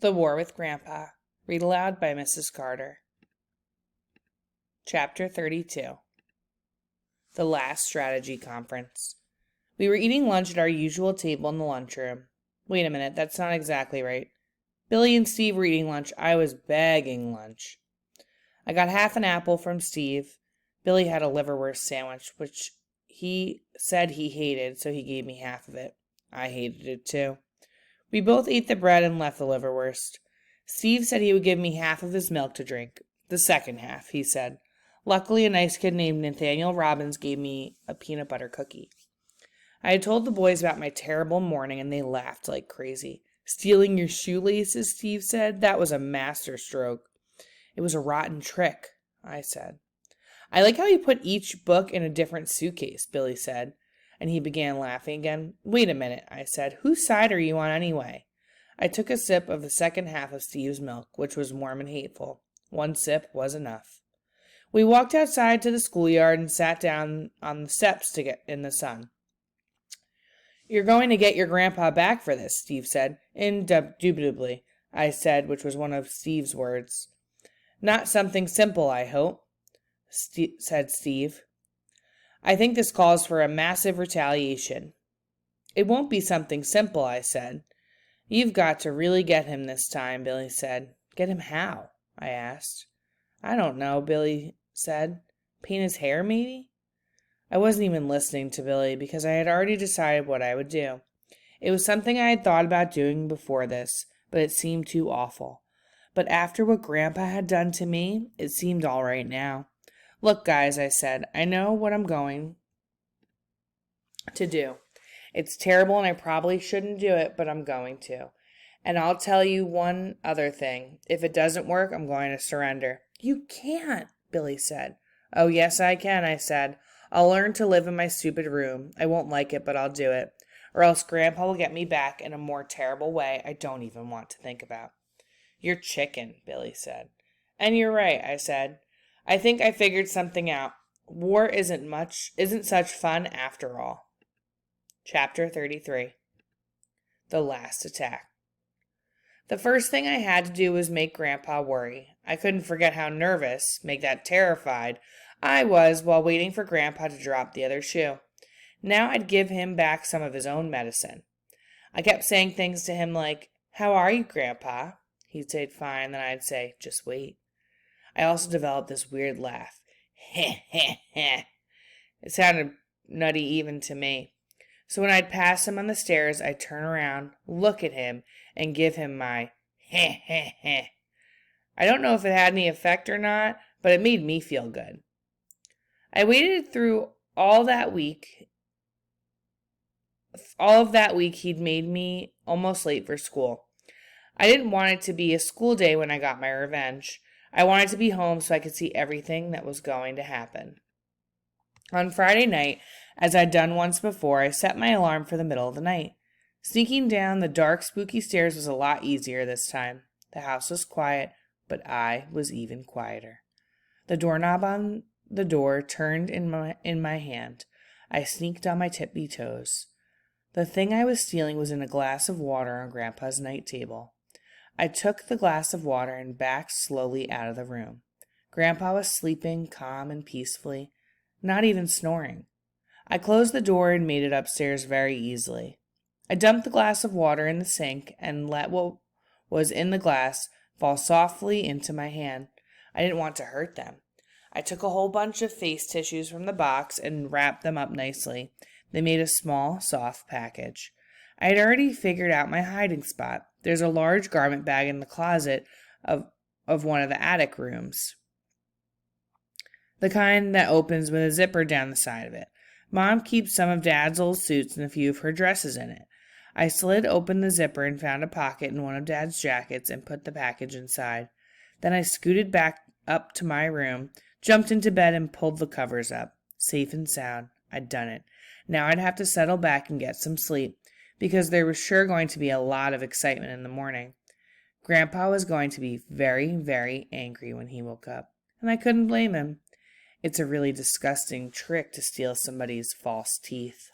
The War with Grandpa. Read aloud by Mrs. Carter. Chapter 32. The Last Strategy Conference. We were eating lunch at our usual table in the lunchroom. Wait a minute, that's not exactly right. Billy and Steve were eating lunch. I was begging lunch. I got half an apple from Steve. Billy had a liverwurst sandwich, which he said he hated, so he gave me half of it. I hated it too. We both ate the bread and left the liverwurst. Steve said he would give me half of his milk to drink. The second half, he said. Luckily, a nice kid named Nathaniel Robbins gave me a peanut butter cookie. I had told the boys about my terrible morning, and they laughed like crazy. Stealing your shoelaces, Steve said. That was a master stroke. It was a rotten trick, I said. I like how you put each book in a different suitcase, Billy said. And he began laughing again. Wait a minute, I said. Whose side are you on anyway? I took a sip of the second half of Steve's milk, which was warm and hateful. One sip was enough. We walked outside to the schoolyard and sat down on the steps to get in the sun. You're going to get your grandpa back for this, Steve said. Indubitably, I said, which was one of Steve's words. Not something simple, I hope, said Steve. I think this calls for a massive retaliation. It won't be something simple, I said. You've got to really get him this time, Billy said. Get him how? I asked. I don't know, Billy said. Paint his hair, maybe? I wasn't even listening to Billy because I had already decided what I would do. It was something I had thought about doing before this, but it seemed too awful. But after what Grandpa had done to me, it seemed all right now. Look, guys, I said, I know what I'm going to do. It's terrible and I probably shouldn't do it, but I'm going to. And I'll tell you one other thing. If it doesn't work, I'm going to surrender. You can't, Billy said. Oh, yes, I can, I said. I'll learn to live in my stupid room. I won't like it, but I'll do it. Or else Grandpa will get me back in a more terrible way I don't even want to think about. You're chicken, Billy said. And you're right, I said. I think I figured something out. War isn't such fun after all. Chapter 33. The Last Attack. The first thing I had to do was make Grandpa worry. I couldn't forget how nervous, make that terrified, I was while waiting for Grandpa to drop the other shoe. Now I'd give him back some of his own medicine. I kept saying things to him like, How are you, Grandpa? He'd say, Fine, then I'd say, Just wait. I also developed this weird laugh. Heh, heh, heh. It sounded nutty even to me. So when I'd pass him on the stairs, I'd turn around, look at him, and give him my heh, heh, heh. I don't know if it had any effect or not, but it made me feel good. I waited through all of that week he'd made me almost late for school. I didn't want it to be a school day when I got my revenge. I wanted to be home so I could see everything that was going to happen. On Friday night, as I'd done once before, I set my alarm for the middle of the night. Sneaking down the dark, spooky stairs was a lot easier this time. The house was quiet, but I was even quieter. The doorknob on the door turned in my hand. I sneaked on my tippy toes. The thing I was stealing was in a glass of water on Grandpa's night table. I took the glass of water and backed slowly out of the room. Grandpa was sleeping calm and peacefully, not even snoring. I closed the door and made it upstairs very easily. I dumped the glass of water in the sink and let what was in the glass fall softly into my hand. I didn't want to hurt them. I took a whole bunch of face tissues from the box and wrapped them up nicely. They made a small, soft package. I had already figured out my hiding spot. There's a large garment bag in the closet of one of the attic rooms. The kind that opens with a zipper down the side of it. Mom keeps some of Dad's old suits and a few of her dresses in it. I slid open the zipper and found a pocket in one of Dad's jackets and put the package inside. Then I scooted back up to my room, jumped into bed and pulled the covers up. Safe and sound. I'd done it. Now I'd have to settle back and get some sleep, because there was sure going to be a lot of excitement in the morning. Grandpa was going to be very, very angry when he woke up, and I couldn't blame him. It's a really disgusting trick to steal somebody's false teeth.